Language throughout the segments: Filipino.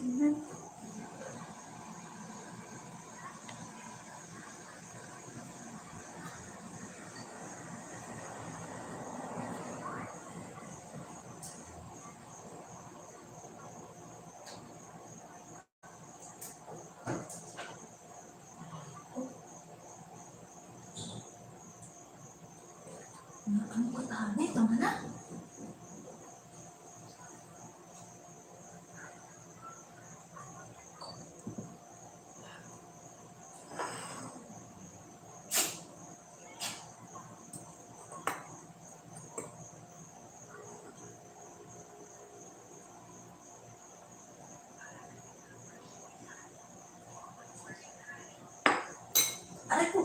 signal. Ano ka tani? Tama na. Aray ko.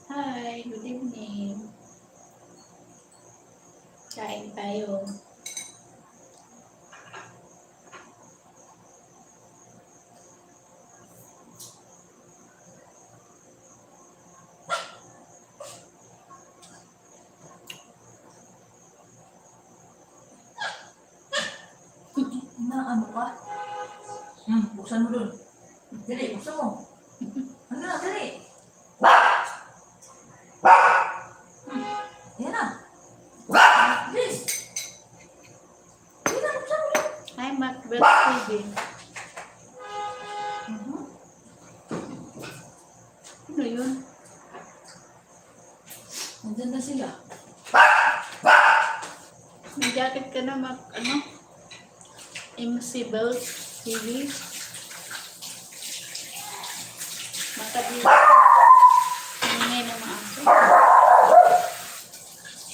Hi, good evening. Kain tayo. Ano ka? Buksan mo dun. Dali, buksan mo. Ano na, dali. Yan na. Please. Yan na, buksan mo dun. Hi, Macbeth TV. Ano yun? Nandyan na sila. May jacket ka na, MC Belt TV. Matabi. Ingay na maaso.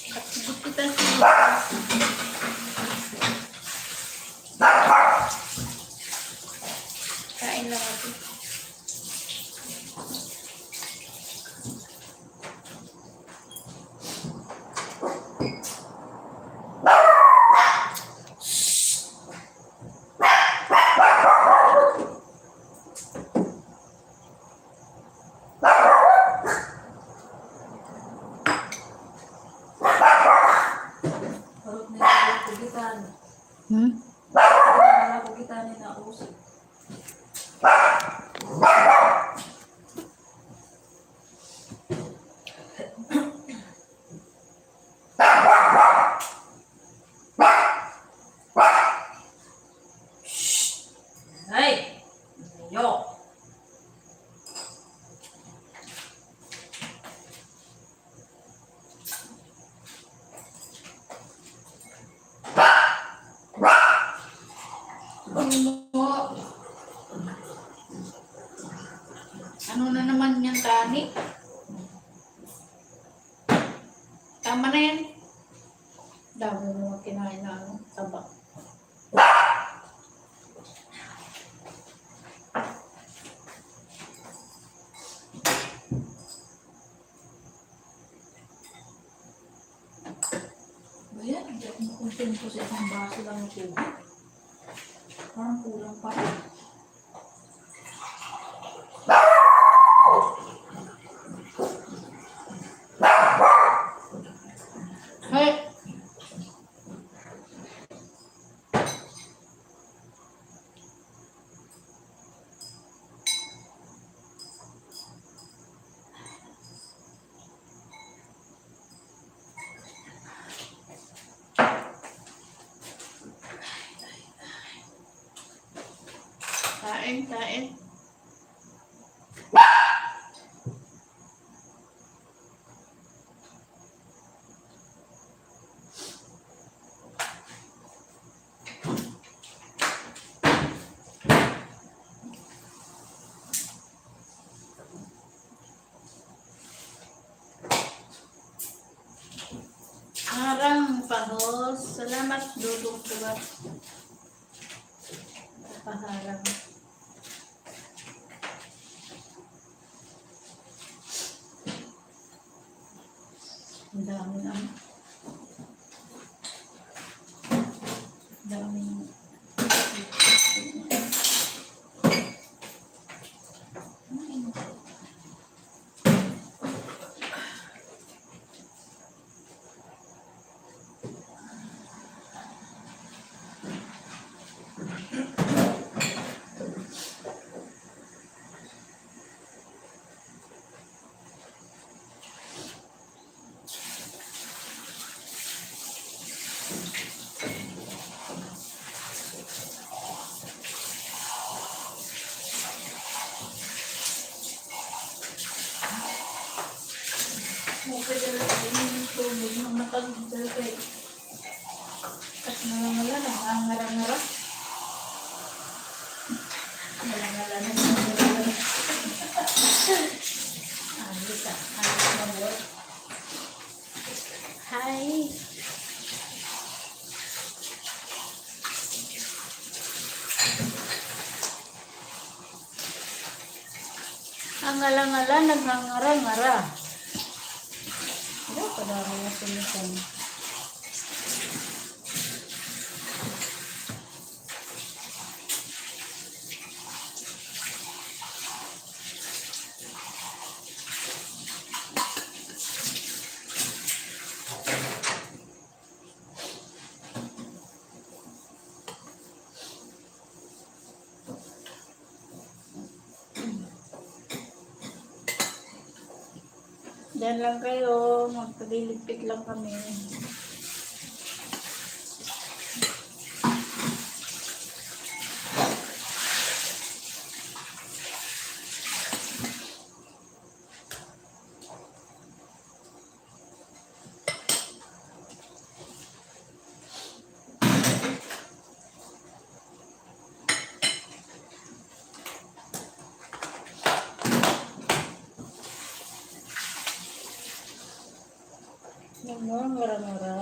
At sigit kita siya. Kain lang ako. Parot na yung pugitan. Pugitan na usip. Hey! Yo! Ano na naman yan, Tani? Tama na yan. Dami mo kinain na tabak. Ayan, hindi ako makontento sa isang baso lang ng tubig. Parang kulang pa. Hey! Kain, kain. Arang pahos. Salamat, dudong tubat. Paharang. Ang dami naman. Dami naman. magpadala sa inyo ng tubig nung nakagdala kayo. At nangangala na, nangangara-ngara. Nangangala na, nangangara-ngara. Ayos ah, ayos na work. Hi! Ang ngala-ngala, naghangara-ngara. Ano, padami na sinisan. Diyan lang kayo, magpagliligpit lang kami. Nagmamara-mara.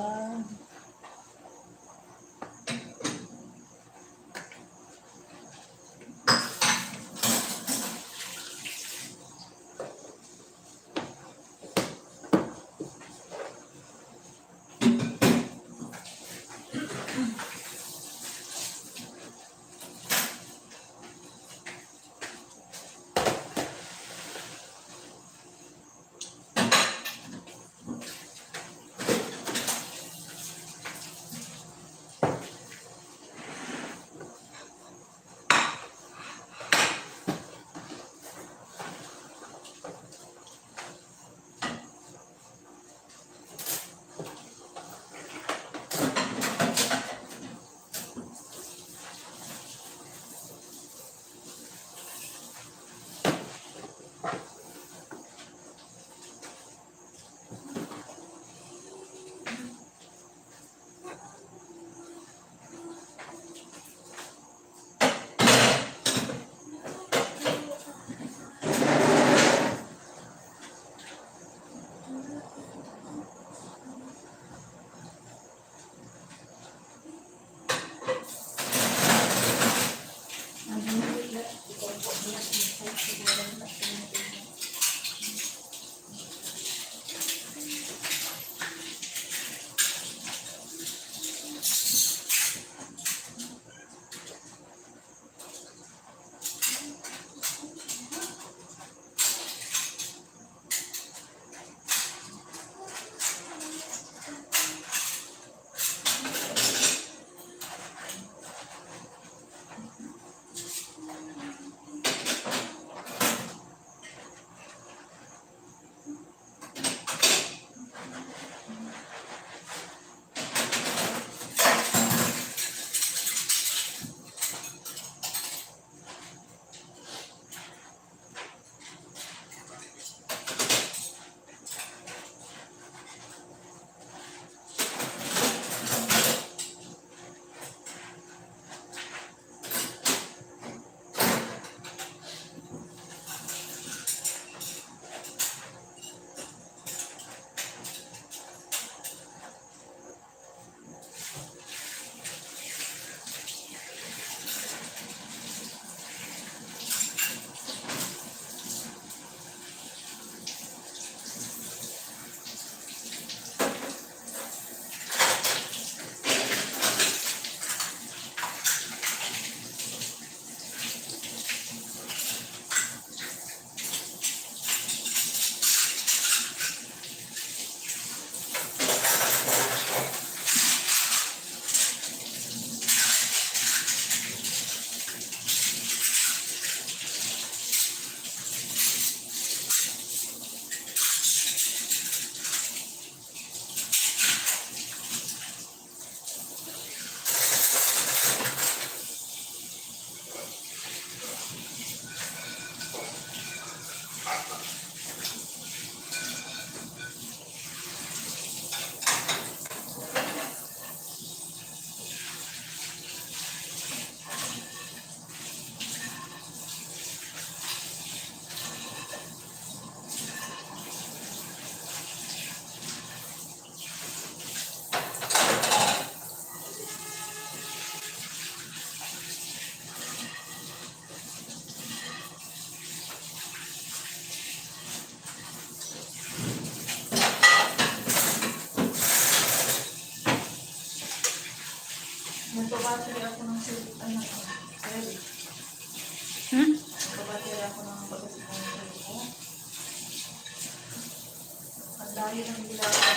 Ang layo ng ginagawa.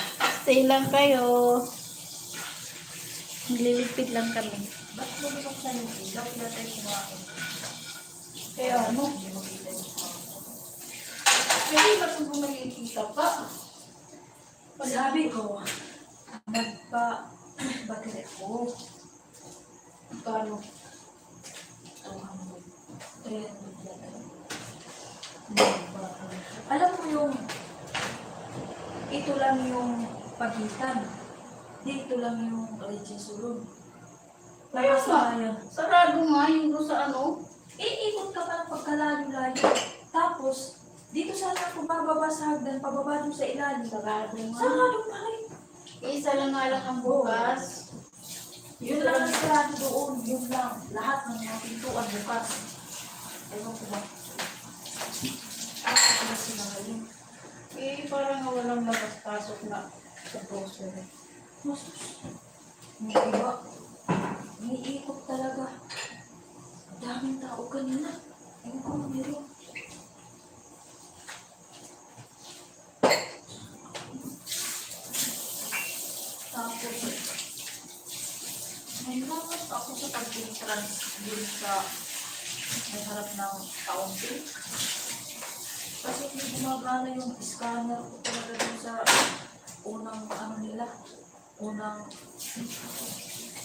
Stay lang kayo. Maglilipid lang kami. Ba't bumukok sa yung ilaw? Wala tayo kumain. Kaya ano? Hindi makita yung pwede ba kung bumalikita pa? Sabi ko, nagpa-battery ko. Paano? 300. Alam mo yung ito lang yung pagitan. Dito lang yung Regis-Sulod. Kaya nga. Sayang. Sarado nga yung doon sa ano. Iikot ka pa ng pagkalayo-layo. Tapos, dito sana ako bababa sa hagdan, pababa doon sa ilalim. Sarado nga. Sarado pa rin. Isa lang nga lang ang bukas. Yun lang ang sarado doon. Yun lang. Lahat ng mga pintuan bukas. Ewan ko ba? Ako na sila ngayon. Eh, parang nga walang labas-pasok na sa grocery. Mas, hindi ba? Umiikot talaga. Daming tao kanina. Ewan ko na meron. Tapos, may naman ako sa pag-entrance dun sa may harap ng counter. Kasi hindi gumagana yung scanner ko talaga dun sa unang ano nila. Unang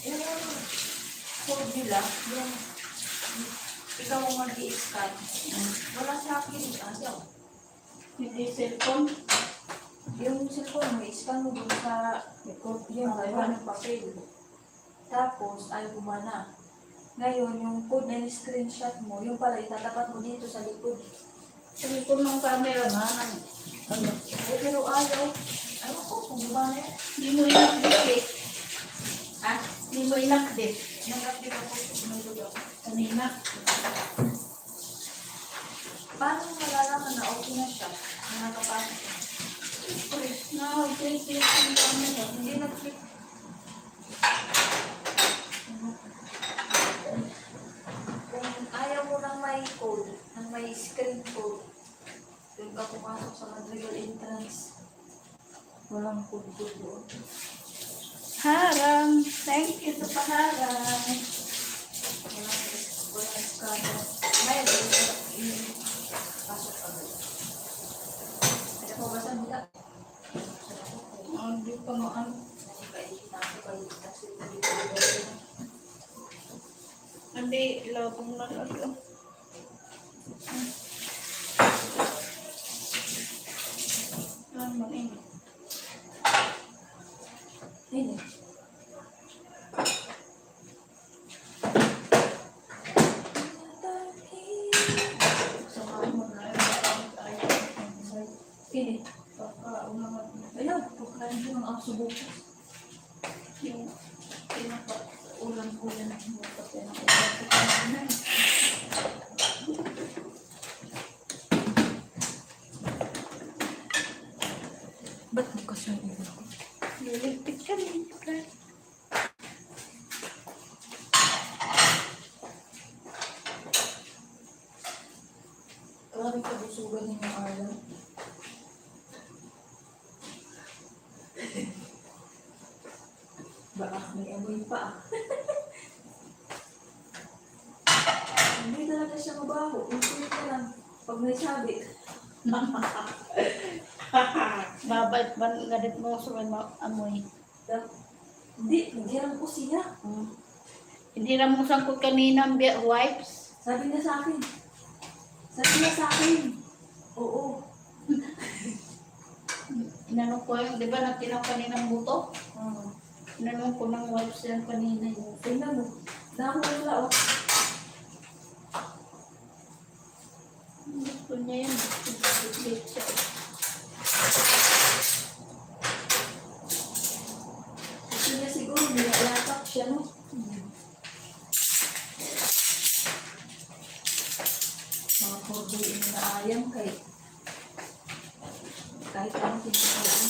yung code nila, yung ikaw ang mag-i-scan. Wala sa akin. Ayaw. Hindi cellphone. Yung cellphone mo, i-scan mo dun sa code yun, gagawa ng papel. Tapos, ay gumana. Ngayon, yung code na screenshot mo, yung pala itatapat mo dito sa likod. Sabi ko ng camera na. Ano? Eh, pero ayaw. Ayaw ko kung gumana yan. Hindi mo inakdit eh. Ha? Hindi mo inakdit. Nag-update ako, tumulog ako. Kanina. Paano mo malalaman na okay na siya? Na nakapasok na? Na-update yung camera. Hindi nag-click. Kung ayaw mo ng may code, ng may screen code, doon ka pumasok sa Madrigal entrance. Walang code doon. Harang. Thank you sa paharang. Walang scanner. Mayroon, pasok ka doon. Kaya po ba sa nila? Hindi pa nga ano. Hindi, labong na lang. Ano man eh. Hindi. Samahan mo na yung tayo. Hindi. Pagka-unaman na. Ayun, pagkain ko ng aso bukas. Yung pinaka-ulam-ulam mo sa pinaka-ulam. Ba't bukas yung iba ko? Liligpit ka rin. Grabe kabusugan yung araw. Baka may amoy pa ah. Hindi talaga siya mabaho. Yung ka lang. Pag may sabit. Babait ba ganit mo sa mga amoy? Hindi, nagyaran ko siya. Hindi na mo sangkot kanina ang wipes. Sabi niya sa akin. Sabi niya sa akin. Oo. Inanong ko yung, di ba natinaw kanina ang buto? Inanong ko ng wipes yan kanina yung Tingnan mo. Nakakawala oh. gusto niya yan. Bit siya. Gusto niya siguro, nilayatak siya no. Mga kordoy na ayam kahit anong tinatawag.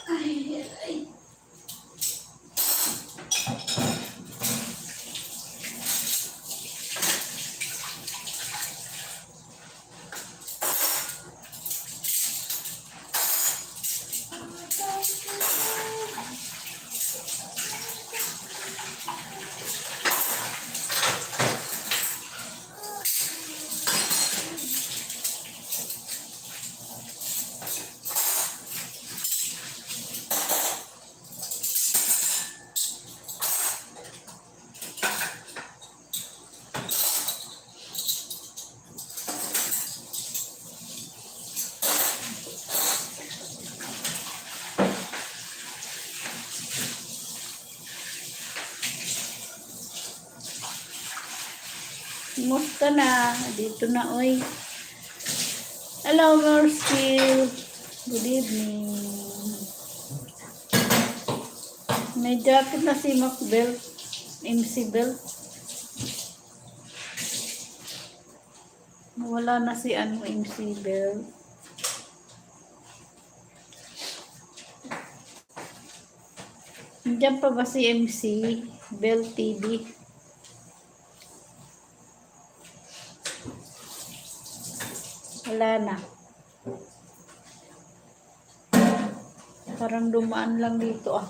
Ay, ay. Kumusta na? Dito na, oy. Hello, Merskill. Good evening. May jacket na si Macbel. MC Bell. Wala na si MC Bell. Nandiyan pa ba si MC Bell TV? Wala na. Parang dumaan lang dito ah.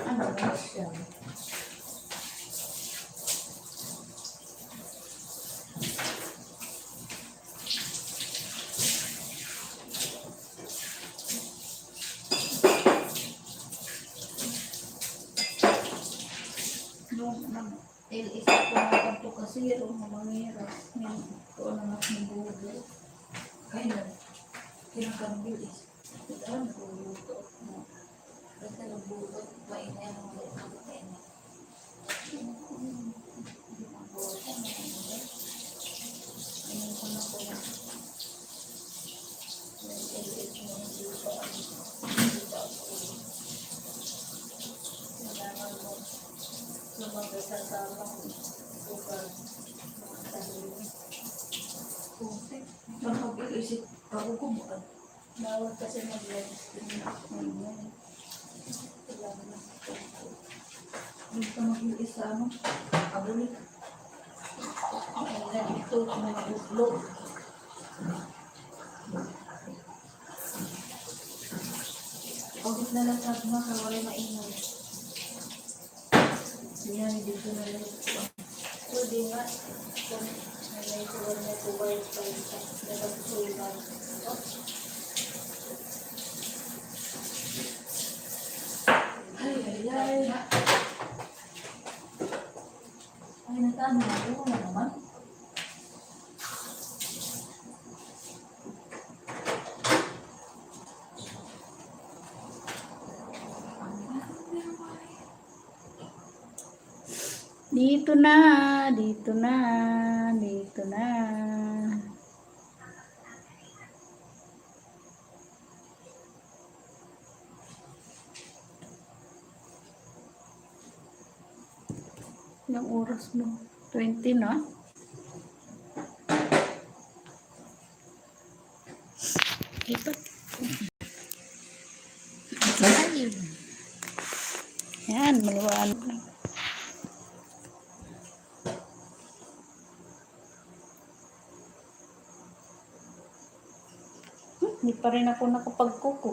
Ano ba siya? Ilisip ko na ito kasi yung mamangera. Yan, ito na mas mabubo. Kaya, kinakabilis. Ito lang, nabubuto. Kasi nabubuto, mainay ang mga mainay. Ayun ko na po. Isip ako ko ba? Bawal kasi mag-live stream. Dito mag-iis sa ano? Abulit. Ayan, ito, mag-upload. Pagod na lang sa mga kawalay maingay. Yan, dito na lang ito. Pwede nga. May tuwal na tuwal pa ito. Dapat tuwal. Ay. Ay, natano na ako na naman. Dito na, dito na, dito na. Ilang oras mo? 20 na? Ipat. Ayun. Yan, maliwanag na. Hindi pa rin ako nakapagkuko.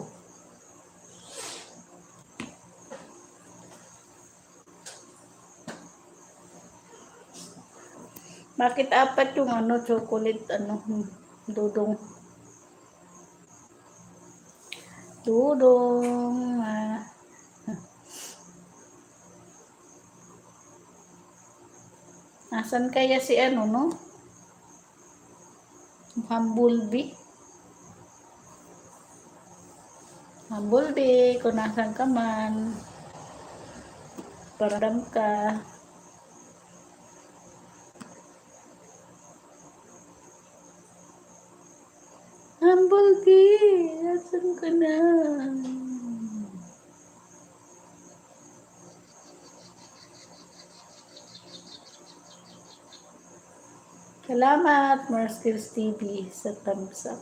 Bakit apat yung chocolate, dudong. Dudong. Nasaan kaya si no? Humblebee. Humblebee, kung nasan ka man. Paradam ka. Humblebee, nasan ka na? Salamat, Marskills TV, sa thumbs up.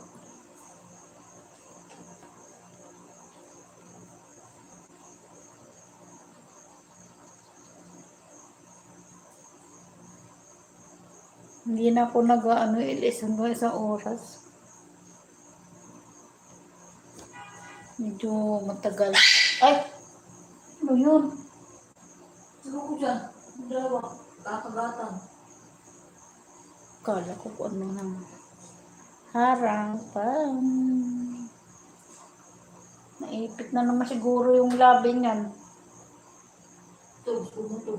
Hindi na ako ilis hanggang isang oras. Medyo matagal. Ay! Ano yun? Ano ko dyan? Dalawa. Kakagatan. Kala ko kung ano nang harang pa. Naipit na naman siguro yung labi niyan. Ito, ito.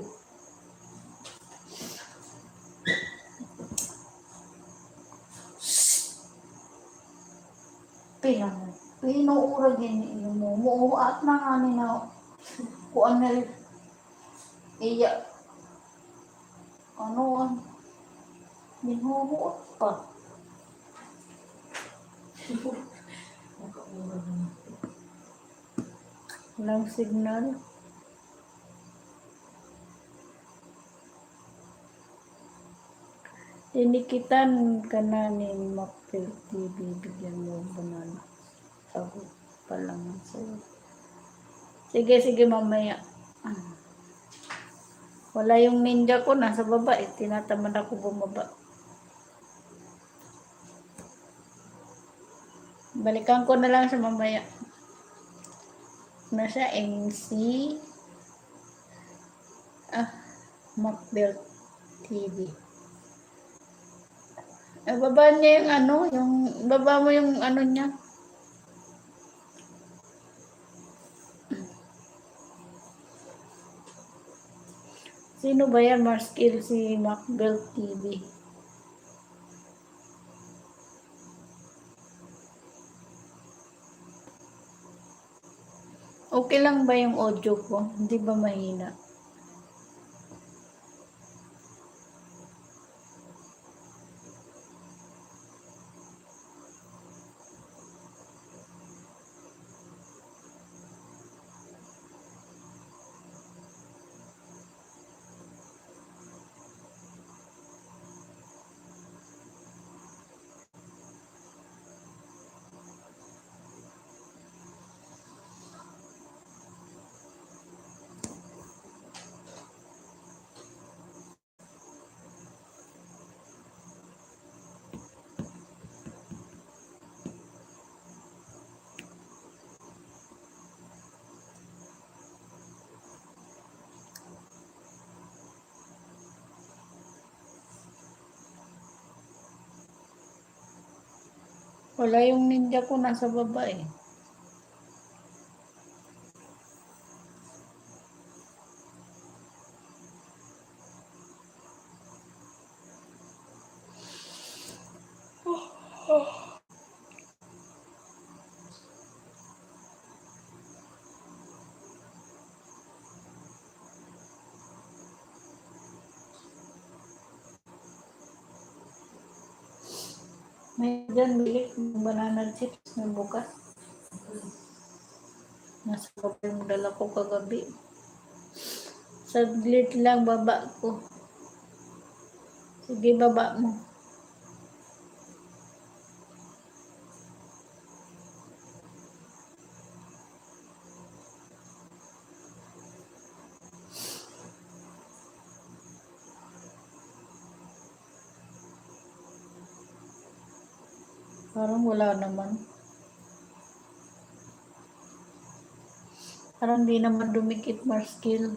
Pinuurag yun mo. Muuat na nga na kuan na iya. Namumuot pa. Nakaura naman. Walang signal. Tinikitan ka na ni Mapel TV, bigyan mo banana. Sagot pa lang sa'yo. Sige, mamaya. Wala yung ninja ko, nasa baba eh. Tinatamad ako bumaba. Balikan ko na lang sa mamaya. Nasa MC. Macbeth TV. Baba niya yung ano, baba mo yung ano niya. Sino ba yan? Marskil si Macbeth TV. Okay lang ba yung audio ko? Hindi ba mahina? Wala yung ninja ko, nasa baba eh. May dyan bilik ng banana chips na bukas. Nasa baba yung dala ko kagabi. Saglit lang baba ko. Sige, baba mo. Parang wala naman. Parang di naman dumikit, Marskil.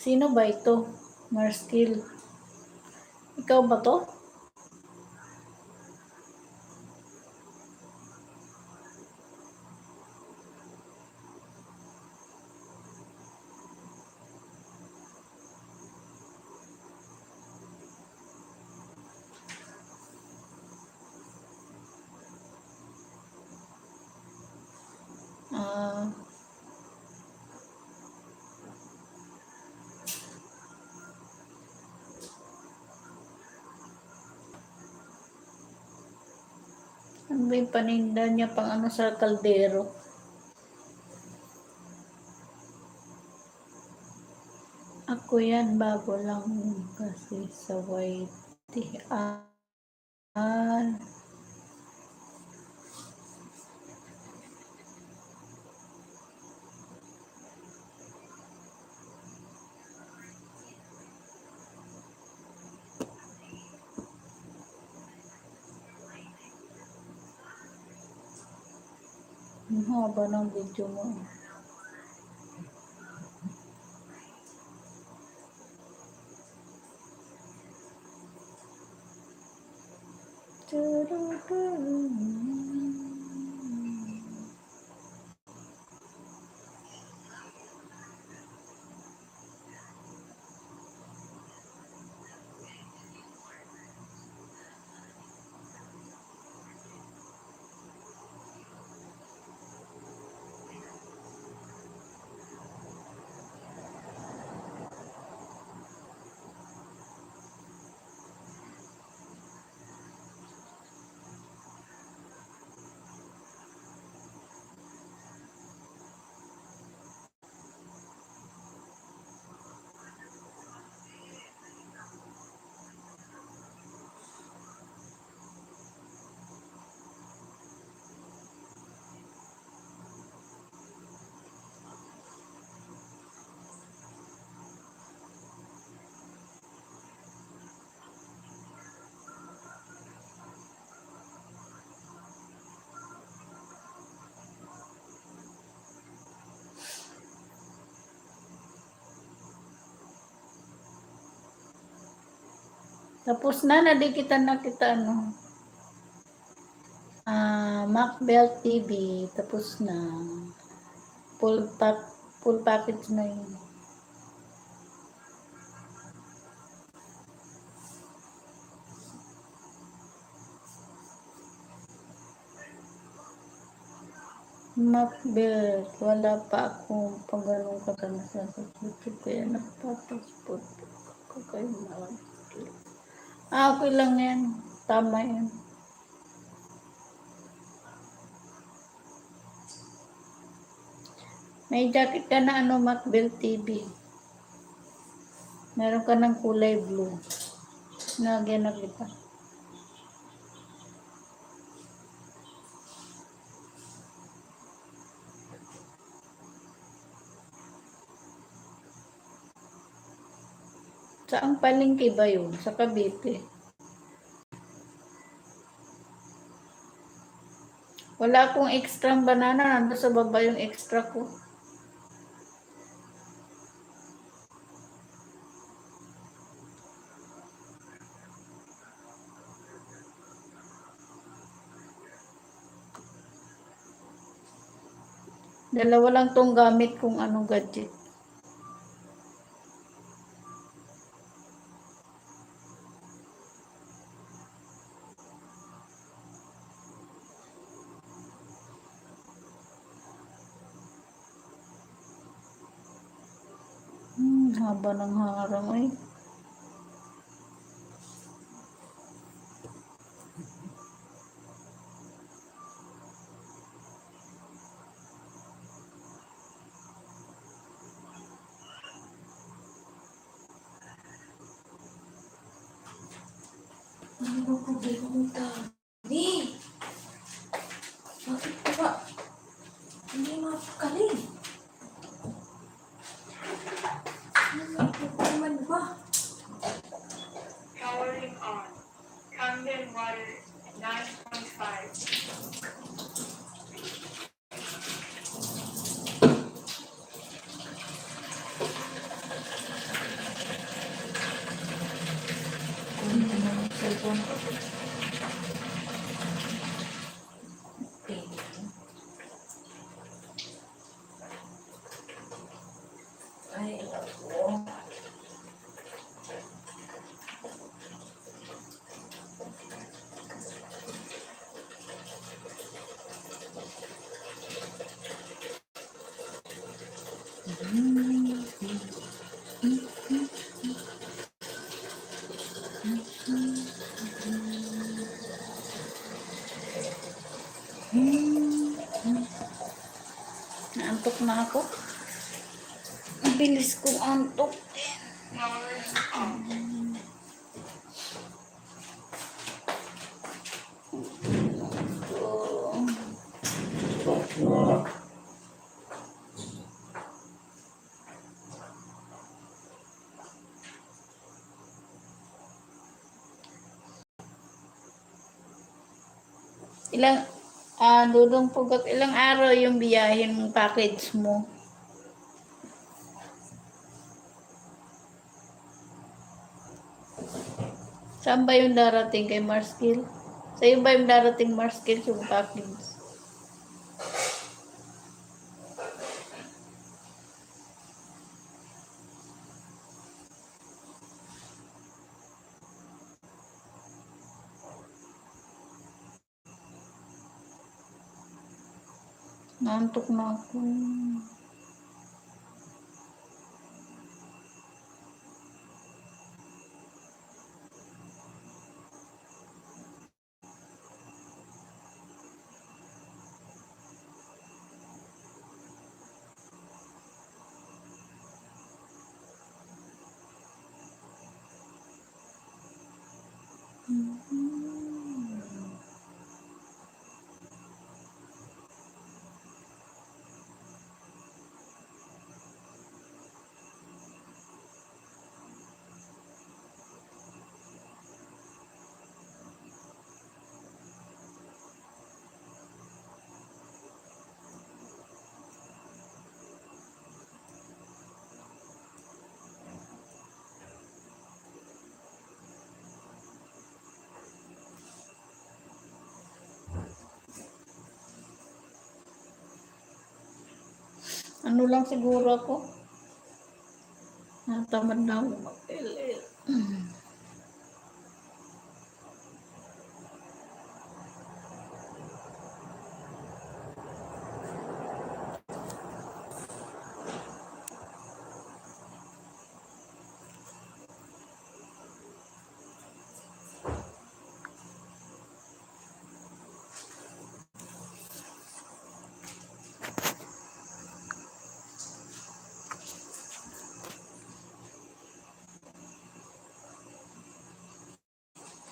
Sino ba ito? Marskil. Ikaw ba to? Ah, ano ba yung paninda niya pang ano sa kaldero? Ako yan, bago lang kasi sa YT. Ah, Ang haba ng video mo. Tapos na di kita nakita ano. Macbell TV, tapos na. Full package na yun. Macbeth, wala pa akong pag ganun kasama sa YouTube kaya nagpapasport ko kayo malam. Okay lang yan. Tama yan. May jacket ka na ano, Macbeth TV. Meron ka ng kulay blue. Nagyan na kita. Saang palengke ba yun? Sa Cavite. Wala akong extra banana. Nandun sa baba yung extra ko. Dalawa lang tong gamit kung anong gadget. Haba ng harang eh. Ano ba problema mo Tani? Bakit ka ba? Hindi mapakali. Ano may problema ba? Powering on. Camden water 9.5. Kunin ko na yung cellphone ko. Okay. Ay, ako. Naantok na ako. Ang bilis kong antok. Powering on. Ilang Dudong pugak ilang araw yung biyahin mong package mo. Saan ba yung darating kay Marskil? Sa'yo ba yung darating Marskil yung package? Nantok na ako. Ano lang siguro ako? Natamad na ako mag-LL.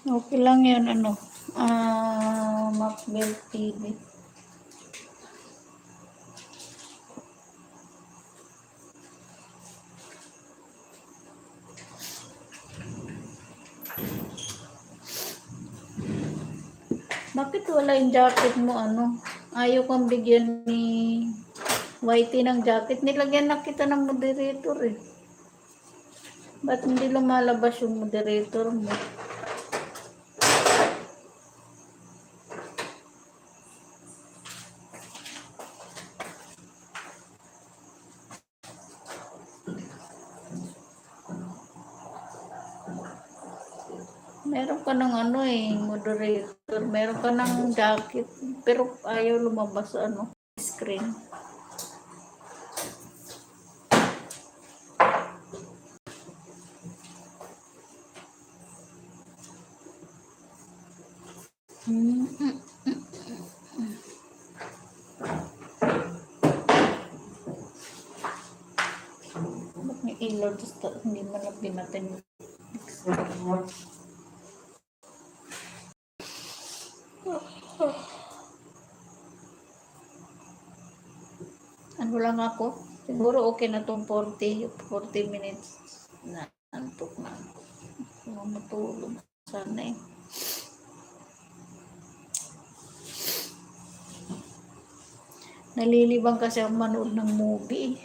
Okay lang yun, ano. Macbel TV. Bakit wala yung jacket mo, ano? Ayaw kang bigyan ni Whitey ng jacket. Nilagyan na kita ng moderator eh. Ba't hindi lumalabas yung moderator mo? Meron ka ng ano eh, moderator. Meron ka ng jacket. Pero ayaw lumabas sa ano, screen. Ba't may ilaw? Tapos hindi mo na pinatin. Ano lang ako? Siguro okay na tong 40 minutes na antok na. Kung matulog sana eh. Nalilibang kasi ako manood ng movie.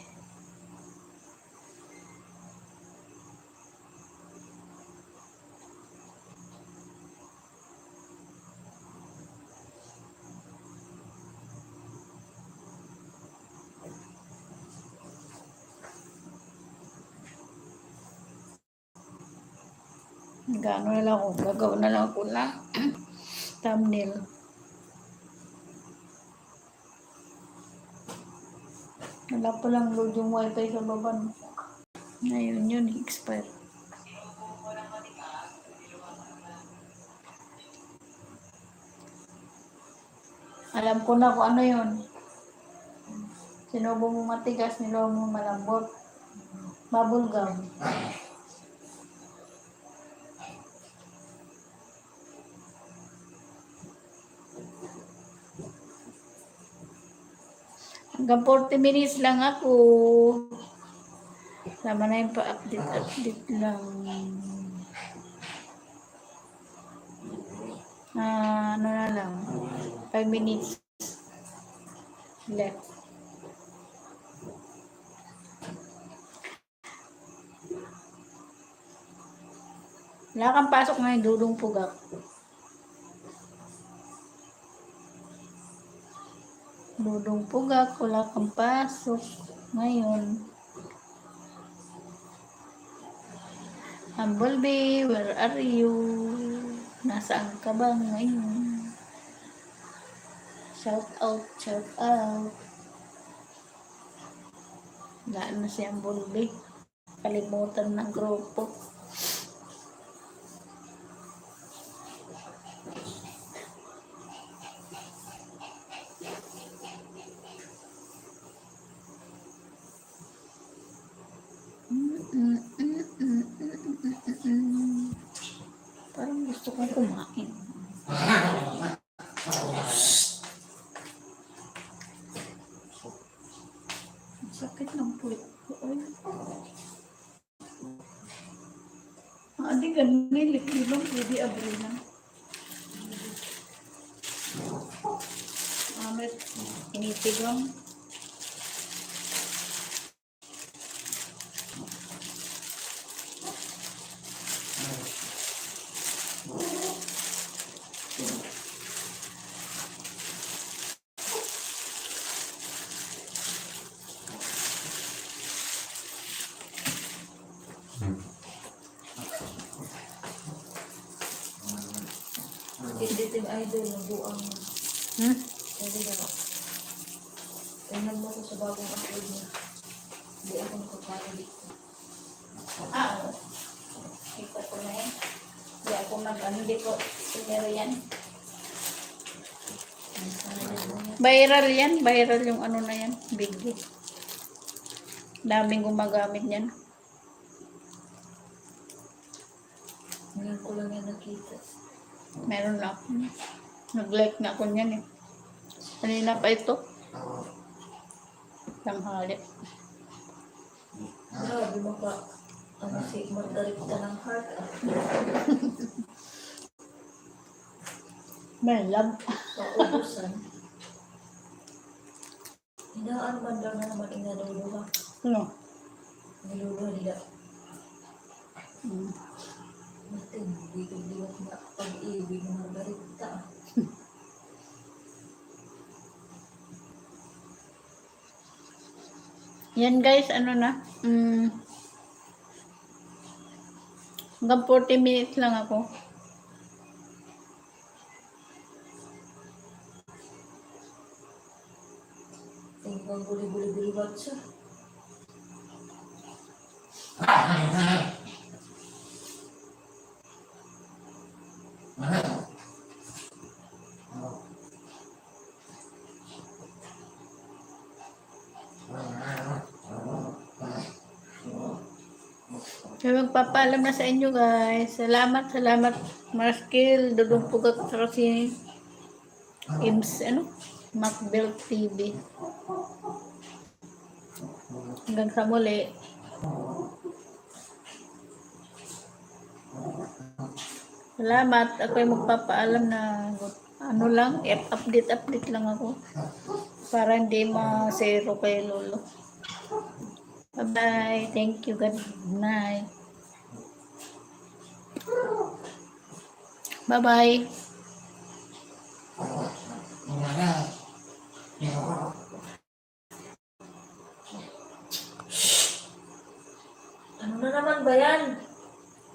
Gano'n na lang ako. Gagawa na lang ako na thumbnail. Wala pa lang load yung wifi sa baba. Ngayon yun, expire. Alam ko na kung ano yun. Sinubo mo matigas, nilaw mo malambot. Bubble gum. Hanggang 40 minutes lang ako. Sama na yung pa-update lang. Ano na lang. 5 minutes. Left. Wala kang pasok ngayon, Dudong Pugak. Dudong Pugak, wala kang pasok ngayon. Humblebee, where are you? Nasaan ka ba ngayon? Shout out, shout out. Wala na si Humblebee. Kalimutan ng grupo. Parang gusto kong kumain. Sakit ng puwit ko. Ay. Adi ganun likilong pwede abri na. Amet, initig lang. Hindi ting idol na buang. Hindi na. Tingnan mo ko sa bagong upload niya. Hindi ako nakakala dito. Oo. Kita ko na yan. Hindi ako hindi ko sinero yan. Viral yan. Viral yung ano na yan. Big. Daming gumagamit yan. Ngayon ko lang yan nakita. Meron na ako. Nag-like na ako niyan eh. Kanina pa ito. Tanghali. Grabe mo ka. Ano si magdarikta ng heart. May love. Paubusan. Hinaan man lang na naman inaluluha. Ano? Niluluha nila. Hmm. Natin, liwat na pag-ibig ng Margarita. Yan guys, ano na? Hanggang 40 minutes lang ako. Tingnan guli-guli-guli siya. So, magpapaalam na sa inyo guys. Salamat. Marskil, Dudong Pugak, saka si Ims, Macbel TV. Hanggang sa muli. Salamat. Ako ay magpapaalam na update lang ako. Para hindi ma-zero kay Lolo. Bye-bye. Thank you. Good night. Bye-bye.